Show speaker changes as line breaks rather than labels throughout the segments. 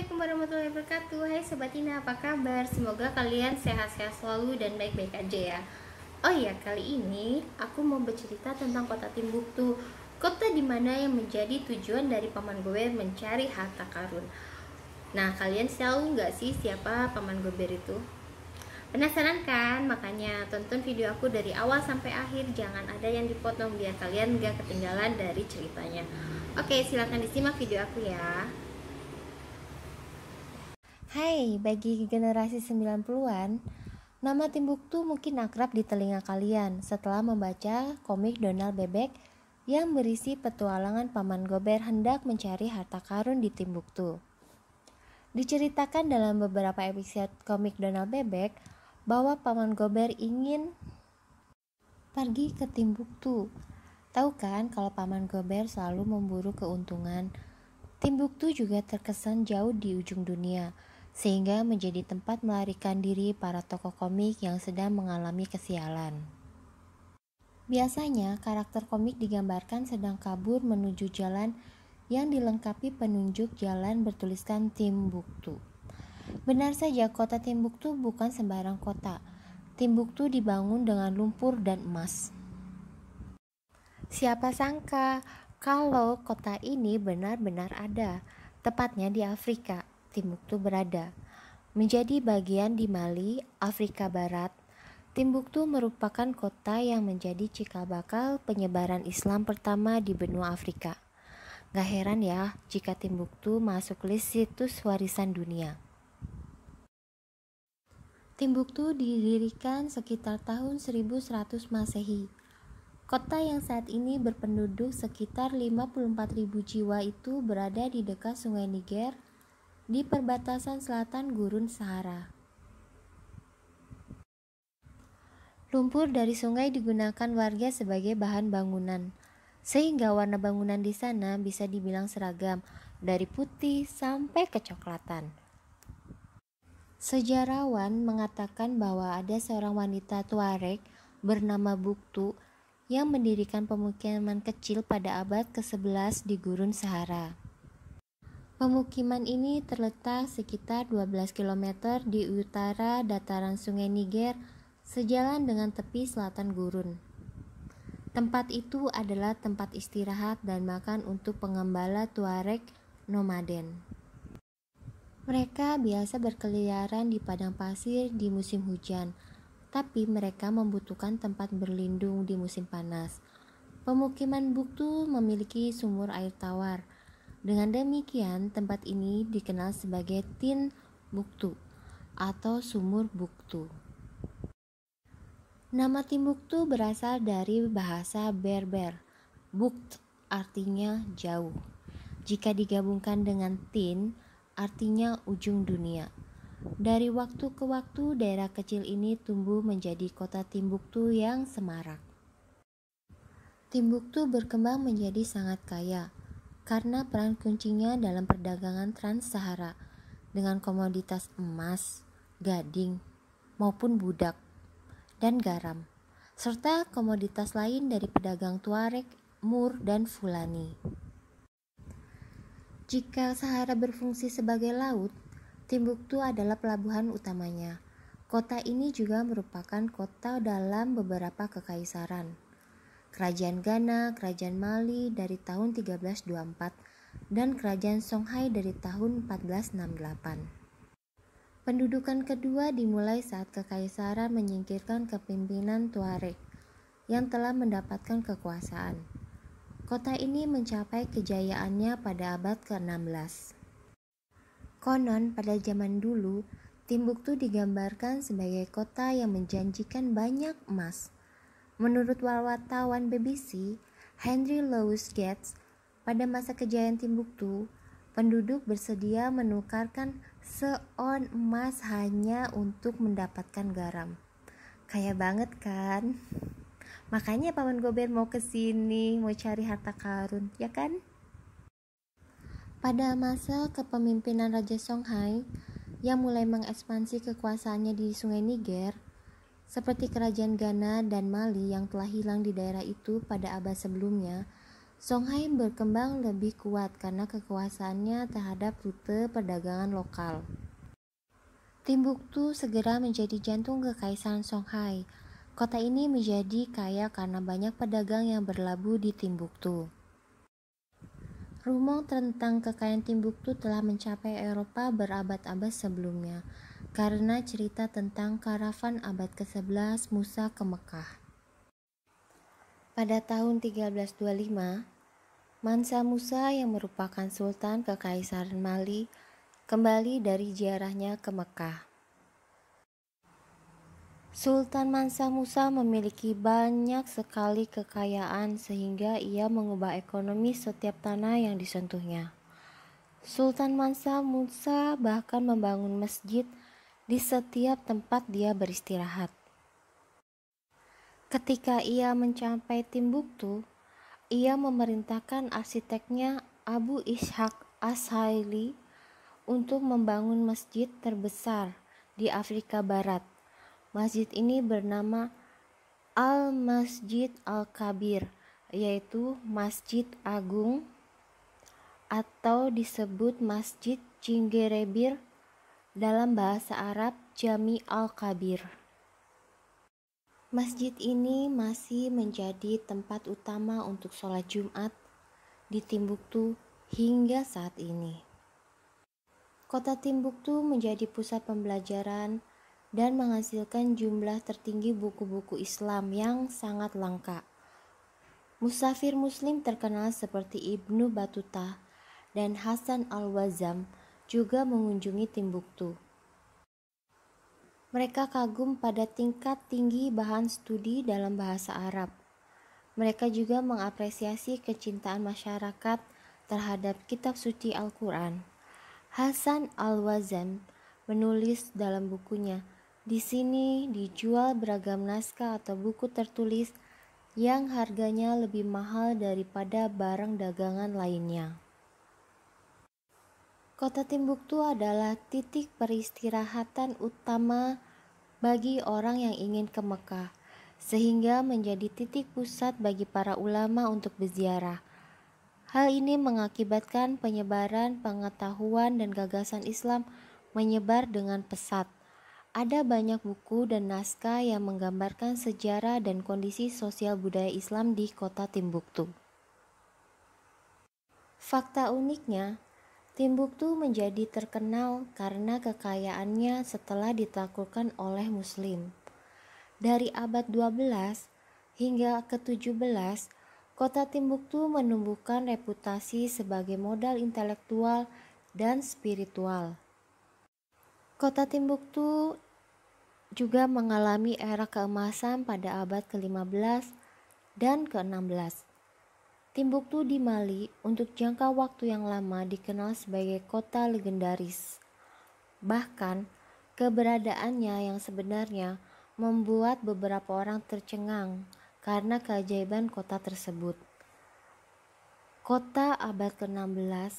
Assalamualaikum warahmatullahi wabarakatuh. Hai Sobat Ina, apa kabar? Semoga kalian sehat-sehat selalu dan baik-baik aja ya. Oh iya, kali ini aku mau bercerita tentang kota Timbuktu, kota dimana yang menjadi tujuan dari Paman Gober mencari harta karun. Nah, kalian tahu nggak sih siapa Paman Gober itu? Penasaran kan? Makanya tonton video aku dari awal sampai akhir, jangan ada yang dipotong biar kalian nggak ketinggalan dari ceritanya. Oke, silahkan disimak video aku ya. Hai, bagi generasi 90-an, nama Timbuktu mungkin akrab di telinga kalian setelah membaca komik Donald Bebek yang berisi petualangan Paman Gober hendak mencari harta karun di Timbuktu. Diceritakan dalam beberapa episode komik Donald Bebek bahwa Paman Gober ingin pergi ke Timbuktu. Tahu kan kalau Paman Gober selalu memburu keuntungan. Timbuktu juga terkesan jauh di ujung dunia, sehingga menjadi tempat melarikan diri para tokoh komik yang sedang mengalami kesialan. Biasanya karakter komik digambarkan sedang kabur menuju jalan yang dilengkapi penunjuk jalan bertuliskan Timbuktu. Benar saja, kota Timbuktu bukan sembarang kota. Timbuktu dibangun dengan lumpur dan emas. Siapa sangka kalau kota ini benar-benar ada, tepatnya di Afrika. Timbuktu berada menjadi bagian di Mali, Afrika Barat. Timbuktu merupakan kota yang menjadi cikal bakal penyebaran Islam pertama di benua Afrika. Gak heran ya jika Timbuktu masuk list situs warisan dunia. Timbuktu didirikan sekitar tahun 1100 Masehi. Kota yang saat ini berpenduduk sekitar 54.000 jiwa itu berada di dekat Sungai Niger di perbatasan selatan Gurun Sahara. Lumpur dari sungai digunakan warga sebagai bahan bangunan, sehingga warna bangunan di sana bisa dibilang seragam, dari putih sampai kecoklatan. Sejarawan mengatakan bahwa ada seorang wanita Tuareg bernama Buktu yang mendirikan pemukiman kecil pada abad ke-11 di Gurun Sahara. Pemukiman ini terletak sekitar 12 km di utara dataran Sungai Niger, sejalan dengan tepi selatan gurun. Tempat itu adalah tempat istirahat dan makan untuk pengembala Tuareg nomaden. Mereka biasa berkeliaran di padang pasir di musim hujan, tapi mereka membutuhkan tempat berlindung di musim panas. Pemukiman Buktu memiliki sumur air tawar. Dengan demikian, tempat ini dikenal sebagai Tin Buktu atau Sumur Buktu. Nama Timbuktu berasal dari bahasa Berber. Bukt artinya jauh. Jika digabungkan dengan Tin, artinya ujung dunia. Dari waktu ke waktu, daerah kecil ini tumbuh menjadi kota Timbuktu yang semarak. Timbuktu berkembang menjadi sangat kaya karena peran kuncinya dalam perdagangan Trans-Sahara dengan komoditas emas, gading, maupun budak, dan garam, serta komoditas lain dari pedagang Tuareg, Mur, dan Fulani. Jika Sahara berfungsi sebagai laut, Timbuktu adalah pelabuhan utamanya. Kota ini juga merupakan kota dalam beberapa kekaisaran. Kerajaan Ghana, Kerajaan Mali dari tahun 1324, dan Kerajaan Songhai dari tahun 1468. Pendudukan kedua dimulai saat kekaisaran menyingkirkan kepemimpinan Tuareg yang telah mendapatkan kekuasaan. Kota ini mencapai kejayaannya pada abad ke-16. Konon pada zaman dulu, Timbuktu digambarkan sebagai kota yang menjanjikan banyak emas. Menurut wartawan BBC, Henry Louis Gates, pada masa kejayaan Timbuktu, penduduk bersedia menukarkan seon emas hanya untuk mendapatkan garam. Kaya banget kan? Makanya Paman Gober mau kesini, mau cari harta karun, ya kan? Pada masa kepemimpinan Raja Songhai yang mulai mengekspansi kekuasaannya di Sungai Niger, seperti kerajaan Ghana dan Mali yang telah hilang di daerah itu pada abad sebelumnya, Songhai berkembang lebih kuat karena kekuasaannya terhadap rute perdagangan lokal. Timbuktu segera menjadi jantung kekaisaran Songhai. Kota ini menjadi kaya karena banyak pedagang yang berlabuh di Timbuktu. Rumor tentang kekayaan Timbuktu telah mencapai Eropa berabad-abad sebelumnya karena cerita tentang karavan abad ke-11 Musa ke Mekah. Pada tahun 1325, Mansa Musa yang merupakan Sultan Kekaisaran Mali kembali dari ziarahnya ke Mekah. Sultan Mansa Musa memiliki banyak sekali kekayaan sehingga ia mengubah ekonomi setiap tanah yang disentuhnya. Sultan Mansa Musa bahkan membangun masjid di setiap tempat dia beristirahat. Ketika ia mencapai Timbuktu, ia memerintahkan arsiteknya Abu Ishaq As-Saili untuk membangun masjid terbesar di Afrika Barat. Masjid ini bernama Al-Masjid Al-Kabir, yaitu Masjid Agung atau disebut Masjid Cinggerebir dalam bahasa Arab Jami Al-Kabir. Masjid ini masih menjadi tempat utama untuk sholat Jumat di Timbuktu hingga saat ini. Kota Timbuktu menjadi pusat pembelajaran dan menghasilkan jumlah tertinggi buku-buku Islam yang sangat langka. Musafir Muslim terkenal seperti Ibnu Battuta dan Hasan Al-Wazam juga mengunjungi Timbuktu. Mereka kagum pada tingkat tinggi bahan studi dalam bahasa Arab. Mereka juga mengapresiasi kecintaan masyarakat terhadap kitab suci Al-Quran. Hasan Al-Wazam menulis dalam bukunya, "Di sini dijual beragam naskah atau buku tertulis yang harganya lebih mahal daripada barang dagangan lainnya." Kota Timbuktu adalah titik peristirahatan utama bagi orang yang ingin ke Mekah, sehingga menjadi titik pusat bagi para ulama untuk berziarah. Hal ini mengakibatkan penyebaran pengetahuan dan gagasan Islam menyebar dengan pesat. Ada banyak buku dan naskah yang menggambarkan sejarah dan kondisi sosial budaya Islam di kota Timbuktu. Fakta uniknya, Timbuktu menjadi terkenal karena kekayaannya setelah ditaklukkan oleh Muslim. Dari abad 12 hingga ke-17, kota Timbuktu menumbuhkan reputasi sebagai modal intelektual dan spiritual. Kota Timbuktu juga mengalami era keemasan pada abad ke-15 dan ke-16. Timbuktu di Mali untuk jangka waktu yang lama dikenal sebagai kota legendaris. Bahkan, keberadaannya yang sebenarnya membuat beberapa orang tercengang karena keajaiban kota tersebut. Kota abad ke-16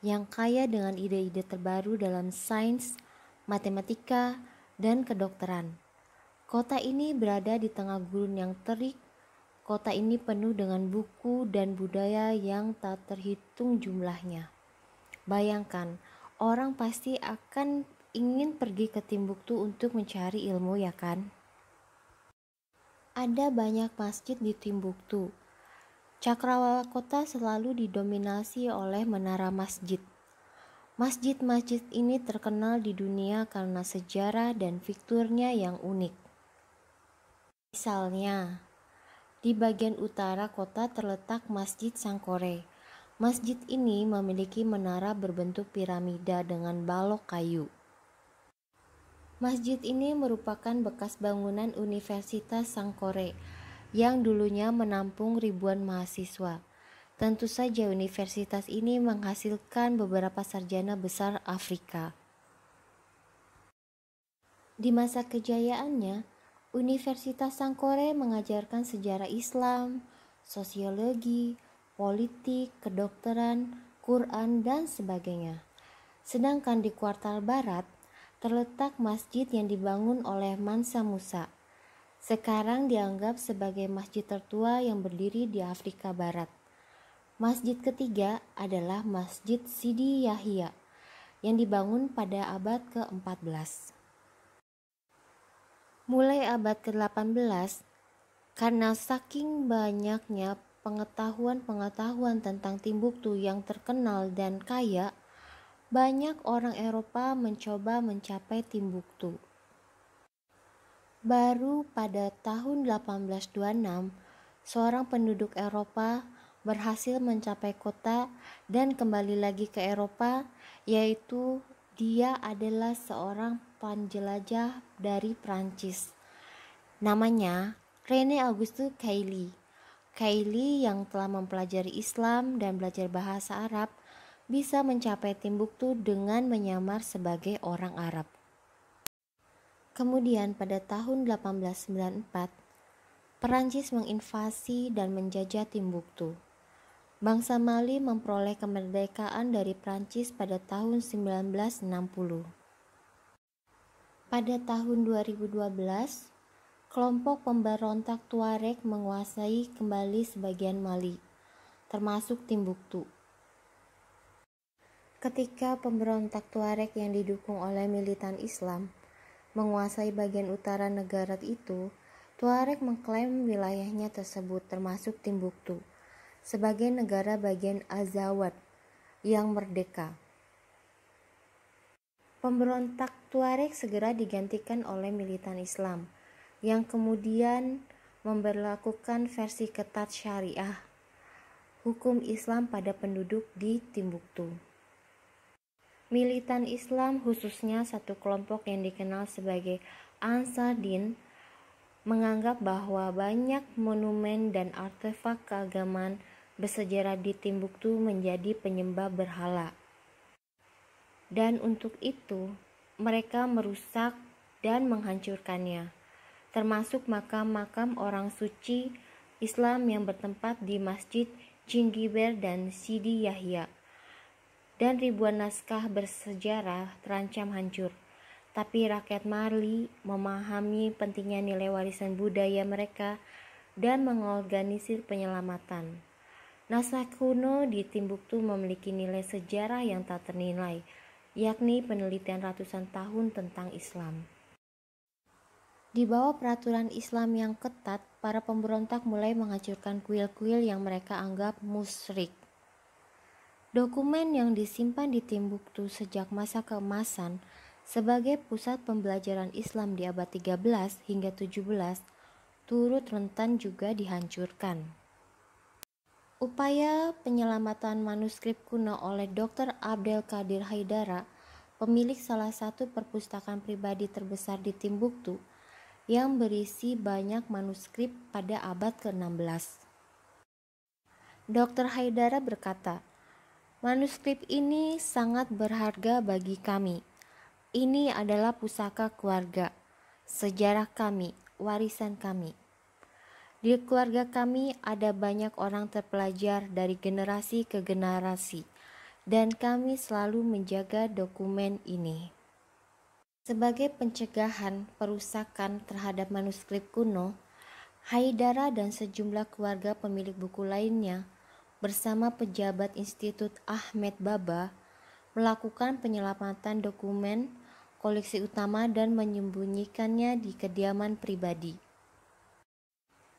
yang kaya dengan ide-ide terbaru dalam sains, matematika, dan kedokteran. Kota ini berada di tengah gurun yang terik. Kota ini penuh dengan buku dan budaya yang tak terhitung jumlahnya. Bayangkan, orang pasti akan ingin pergi ke Timbuktu untuk mencari ilmu, ya kan? Ada banyak masjid di Timbuktu. Cakrawala kota selalu didominasi oleh menara masjid. Masjid-masjid ini terkenal di dunia karena sejarah dan fiturnya yang unik. Misalnya, di bagian utara kota terletak Masjid Sangkore. Masjid ini memiliki menara berbentuk piramida dengan balok kayu. Masjid ini merupakan bekas bangunan Universitas Sangkore yang dulunya menampung ribuan mahasiswa. Tentu saja universitas ini menghasilkan beberapa sarjana besar Afrika. Di masa kejayaannya, Universitas Sangkore mengajarkan sejarah Islam, sosiologi, politik, kedokteran, Quran, dan sebagainya. Sedangkan di kuartal barat, terletak masjid yang dibangun oleh Mansa Musa. Sekarang dianggap sebagai masjid tertua yang berdiri di Afrika Barat. Masjid ketiga adalah Masjid Sidi Yahya yang dibangun pada abad ke-14. Mulai abad ke-18, karena saking banyaknya pengetahuan tentang Timbuktu yang terkenal dan kaya, banyak orang Eropa mencoba mencapai Timbuktu. Baru pada tahun 1826, seorang penduduk Eropa berhasil mencapai kota dan kembali lagi ke Eropa, yaitu dia adalah seorang penjelajah dari Prancis. Namanya René Auguste Cayley. Cayley yang telah mempelajari Islam dan belajar bahasa Arab bisa mencapai Timbuktu dengan menyamar sebagai orang Arab. Kemudian pada tahun 1894, Perancis menginvasi dan menjajah Timbuktu. Bangsa Mali memperoleh kemerdekaan dari Prancis pada tahun 1960. Pada tahun 2012, kelompok pemberontak Tuareg menguasai kembali sebagian Mali, termasuk Timbuktu. Ketika pemberontak Tuareg yang didukung oleh militan Islam menguasai bagian utara negara itu, Tuareg mengklaim wilayahnya tersebut termasuk Timbuktu sebagai negara bagian Azawad yang merdeka. Pemberontak Tuareg segera digantikan oleh militan Islam yang kemudian memberlakukan versi ketat syariah hukum Islam pada penduduk di Timbuktu. Militan Islam, khususnya satu kelompok yang dikenal sebagai Ansar Din, menganggap bahwa banyak monumen dan artefak keagamaan bersejarah di Timbuktu menjadi penyembah berhala. Dan untuk itu, mereka merusak dan menghancurkannya, termasuk makam-makam orang suci Islam yang bertempat di Masjid Cingiber dan Sidi Yahya. Dan ribuan naskah bersejarah terancam hancur. Tapi rakyat Mali memahami pentingnya nilai warisan budaya mereka dan mengorganisir penyelamatan. Naskah kuno di Timbuktu memiliki nilai sejarah yang tak ternilai, yakni penelitian ratusan tahun tentang Islam. Di bawah peraturan Islam yang ketat, para pemberontak mulai menghancurkan kuil-kuil yang mereka anggap musyrik. Dokumen yang disimpan di Timbuktu sejak masa keemasan sebagai pusat pembelajaran Islam di abad 13 hingga 17 turut rentan juga dihancurkan. Upaya penyelamatan manuskrip kuno oleh Dr. Abdel Qadir Haidara, pemilik salah satu perpustakaan pribadi terbesar di Timbuktu, yang berisi banyak manuskrip pada abad ke-16. Dr. Haidara berkata, "Manuskrip ini sangat berharga bagi kami. Ini adalah pusaka keluarga, sejarah kami, warisan kami. Di keluarga kami ada banyak orang terpelajar dari generasi ke generasi, dan kami selalu menjaga dokumen ini." Sebagai pencegahan perusakan terhadap manuskrip kuno, Haidara dan sejumlah keluarga pemilik buku lainnya bersama pejabat Institut Ahmed Baba melakukan penyelamatan dokumen koleksi utama dan menyembunyikannya di kediaman pribadi.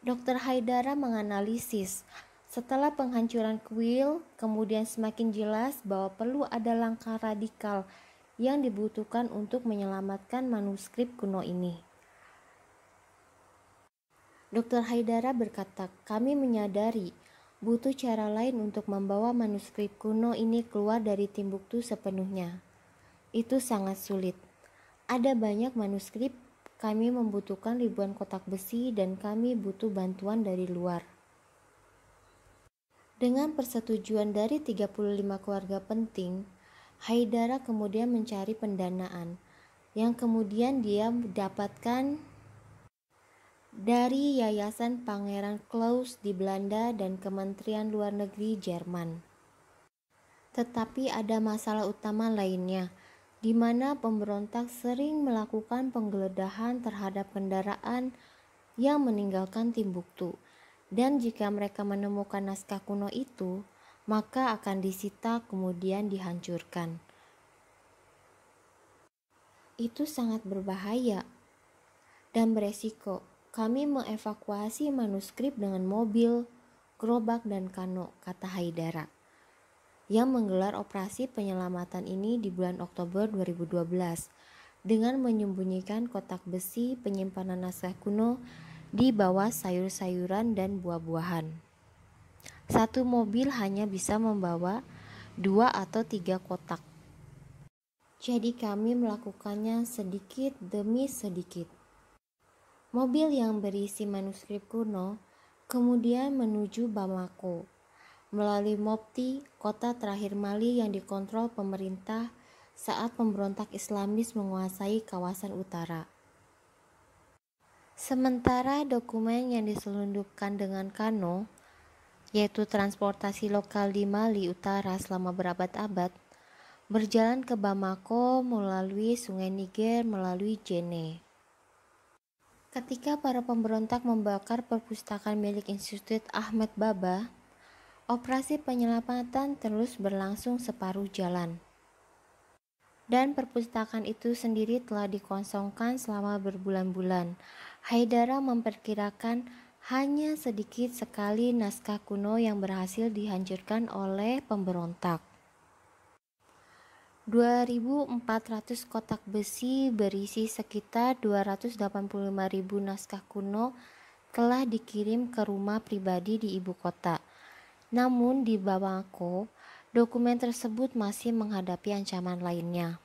Dr. Haidara menganalisis setelah penghancuran kuil, kemudian semakin jelas bahwa perlu ada langkah radikal yang dibutuhkan untuk menyelamatkan manuskrip kuno ini. Dr. Haidara berkata, "Kami menyadari butuh cara lain untuk membawa manuskrip kuno ini keluar dari Timbuktu sepenuhnya. Itu sangat sulit. Ada banyak manuskrip, kami membutuhkan ribuan kotak besi dan kami butuh bantuan dari luar." Dengan persetujuan dari 35 keluarga penting, Haidara kemudian mencari pendanaan yang kemudian dia dapatkan dari Yayasan Pangeran Claus di Belanda dan Kementerian Luar Negeri Jerman. Tetapi ada masalah utama lainnya, di mana pemberontak sering melakukan penggeledahan terhadap kendaraan yang meninggalkan Timbuktu, dan jika mereka menemukan naskah kuno itu, maka akan disita kemudian dihancurkan. Itu sangat berbahaya dan beresiko. Kami mengevakuasi manuskrip dengan mobil, gerobak, dan kano, kata Haidara, yang menggelar operasi penyelamatan ini di bulan Oktober 2012 dengan menyembunyikan kotak besi penyimpanan naskah kuno di bawah sayur-sayuran dan buah-buahan. Satu mobil hanya bisa membawa 2 atau 3 kotak. Jadi kami melakukannya sedikit demi sedikit. Mobil yang berisi manuskrip kuno kemudian menuju Bamako melalui Mopti, kota terakhir Mali yang dikontrol pemerintah saat pemberontak Islamis menguasai kawasan utara. Sementara dokumen yang diselundupkan dengan kano, yaitu transportasi lokal di Mali Utara selama berabad-abad, berjalan ke Bamako melalui Sungai Niger melalui Djenné. Ketika para pemberontak membakar perpustakaan milik Institut Ahmed Baba, operasi penyelamatan terus berlangsung separuh jalan. Dan perpustakaan itu sendiri telah dikosongkan selama berbulan-bulan. Haidara memperkirakan hanya sedikit sekali naskah kuno yang berhasil dihancurkan oleh pemberontak. 2.400 kotak besi berisi sekitar 285.000 naskah kuno telah dikirim ke rumah pribadi di ibu kota. Namun di Bamako, dokumen tersebut masih menghadapi ancaman lainnya.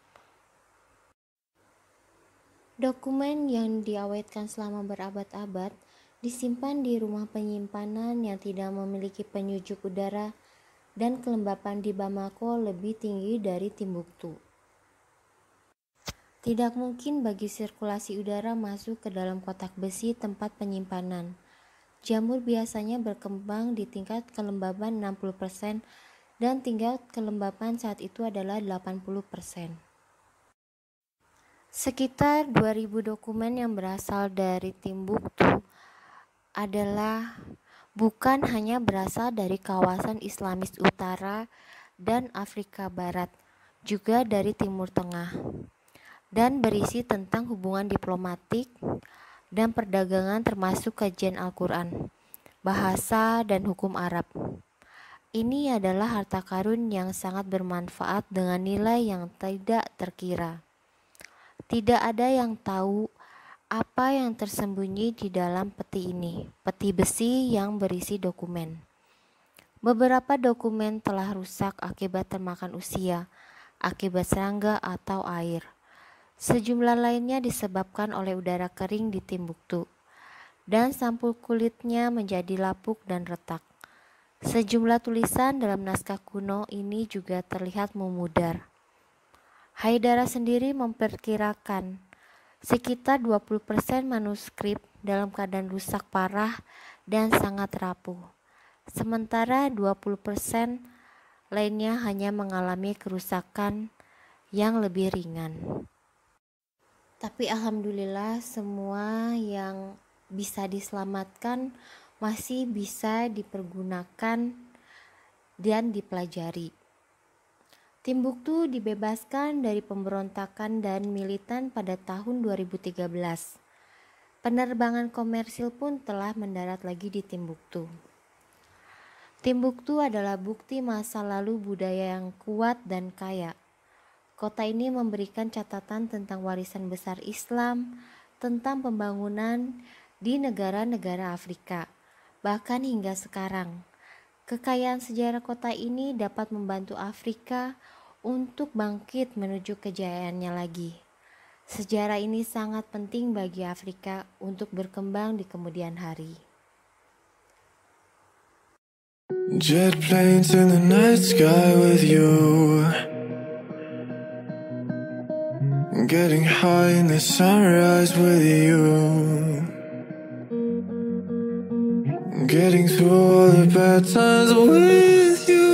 Dokumen yang diawetkan selama berabad-abad disimpan di rumah penyimpanan yang tidak memiliki penyujuk udara dan kelembapan di Bamako lebih tinggi dari Timbuktu. Tidak mungkin bagi sirkulasi udara masuk ke dalam kotak besi tempat penyimpanan. Jamur biasanya berkembang di tingkat kelembaban 60% dan tingkat kelembapan saat itu adalah 80%. Sekitar 2.000 dokumen yang berasal dari Timbuktu adalah bukan hanya berasal dari kawasan Islamis Utara dan Afrika Barat, juga dari Timur Tengah, dan berisi tentang hubungan diplomatik dan perdagangan termasuk kajian Al-Quran, bahasa, dan hukum Arab. Ini adalah harta karun yang sangat bermanfaat dengan nilai yang tidak terkira. Tidak ada yang tahu apa yang tersembunyi di dalam peti ini, peti besi yang berisi dokumen. Beberapa dokumen telah rusak akibat termakan usia, akibat serangga atau air. Sejumlah lainnya disebabkan oleh udara kering di Timbuktu, dan sampul kulitnya menjadi lapuk dan retak. Sejumlah tulisan dalam naskah kuno ini juga terlihat memudar. Haidara sendiri memperkirakan sekitar 20% manuskrip dalam keadaan rusak parah dan sangat rapuh. Sementara 20% lainnya hanya mengalami kerusakan yang lebih ringan. Tapi alhamdulillah semua yang bisa diselamatkan masih bisa dipergunakan dan dipelajari. Timbuktu dibebaskan dari pemberontakan dan militan pada tahun 2013. Penerbangan komersil pun telah mendarat lagi di Timbuktu. Timbuktu adalah bukti masa lalu budaya yang kuat dan kaya. Kota ini memberikan catatan tentang warisan besar Islam, tentang pembangunan di negara-negara Afrika, bahkan hingga sekarang. Kekayaan sejarah kota ini dapat membantu Afrika untuk bangkit menuju kejayaannya lagi. Sejarah ini sangat penting bagi Afrika untuk berkembang di kemudian hari.
Jet planes in the night sky with you, getting high in the sunrise with you, getting through all the bad times with you.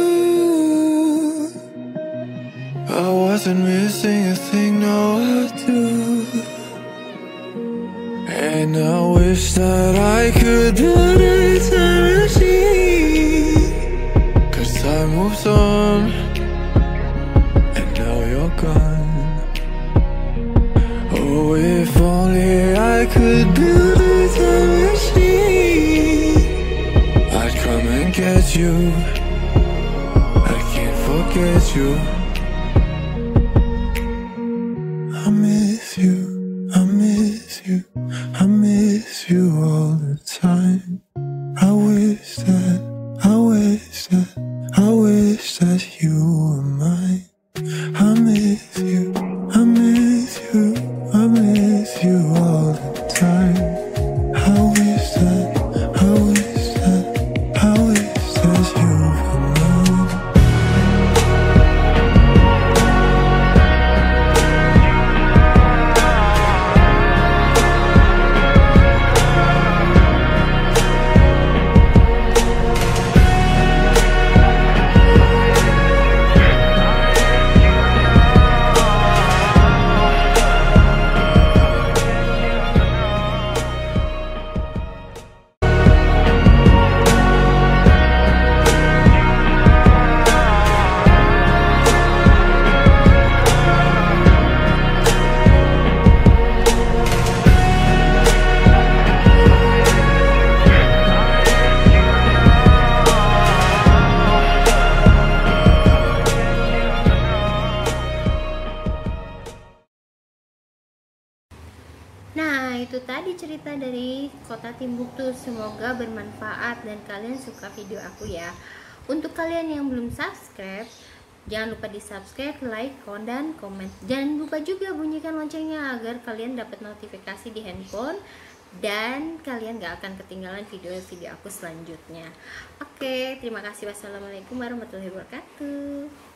I wasn't missing a thing, no I do. And I wish that I could put a time machine, 'cause I time moves on, and now you're gone. Oh, if only I could build a time machine, I'd come and get you. I can't forget you. I miss you, I miss you, I miss you all the time. I wish that you were mine. I miss you, I miss you, I miss you all the time. I wish that you were mine.
Nah, itu tadi cerita dari kota Timbuktu. Semoga bermanfaat dan kalian suka video aku ya. Untuk kalian yang belum subscribe, jangan lupa di subscribe, like, dan komen. Jangan lupa juga bunyikan loncengnya agar kalian dapat notifikasi di handphone dan kalian gak akan ketinggalan video-video aku selanjutnya. Oke, terima kasih. Wassalamualaikum warahmatullahi wabarakatuh.